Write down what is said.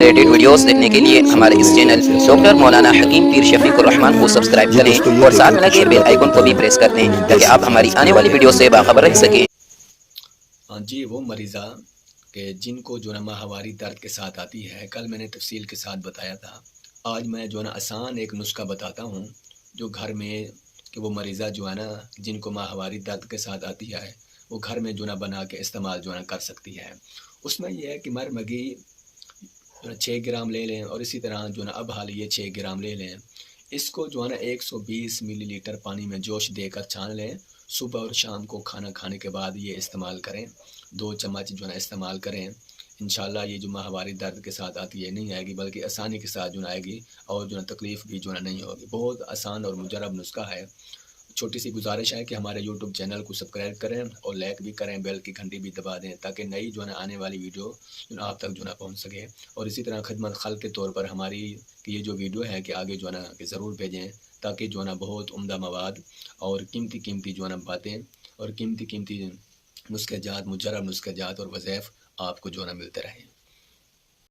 Related videos دیکھنے کے لیے ہمارے اس چینل ڈاکٹر مولانا حکیم پیر شفیق الرحمان کو سبسکرائب کریں اور ساتھ میں لگے بیل آئیکن کو بھی پریس کر دیں تاکہ آپ ہماری آنے والی ویڈیو سے باخبر رہ سکیں۔ ہاں جی، وہ مریضہ کہ جن کو جو نا ماہواری درد کے ساتھ آتی ہے، کل میں نے تفصیل کے ساتھ بتایا تھا۔ آج میں جو نا آسان ایک نسخہ بتاتا ہوں جو گھر میں کہ وہ مریضہ جو ہے نا جن کو ماہواری درد کے ساتھ آتی ہے وہ گھر میں جو نا بنا کے استعمال جو نا کر سکتی ہے۔ اس میں یہ ہے کہ مرمگی 6 گرام لے لیں اور اسی طرح جو نا اب حالیہ 6 گرام لے لیں۔ اس کو جو ہے نا 120 ملی لیٹر پانی میں جوش دے کر چھان لیں۔ صبح اور شام کو کھانا کھانے کے بعد یہ استعمال کریں، 2 چمچ جو ہے نا استعمال کریں۔ انشاءاللہ یہ جو ماہواری درد کے ساتھ آتی ہے نہیں آئے گی، بلکہ آسانی کے ساتھ جو ہے آئے گی اور جو ہے تکلیف بھی جو ہے نہیں ہوگی۔ بہت آسان اور مجرب نسخہ ہے۔ چھوٹی سی گزارش ہے کہ ہمارے یوٹیوب چینل کو سبسکرائب کریں اور لائک بھی کریں، بیل کی گھنٹی بھی دبا دیں تاکہ نئی جو ہے آنے والی ویڈیو جو آپ تک جو ہے پہنچ سکے۔ اور اسی طرح خدمت خلق کے طور پر ہماری کہ یہ جو ویڈیو ہے کہ آگے جو ہے نا کہ ضرور بھیجیں تاکہ جو ہے نا بہت عمدہ مواد اور قیمتی جو ہے نا باتیں اور قیمتی نسخے جات، مجرب نسخے جات اور وظائف آپ کو جو ہے نا ملتے رہیں۔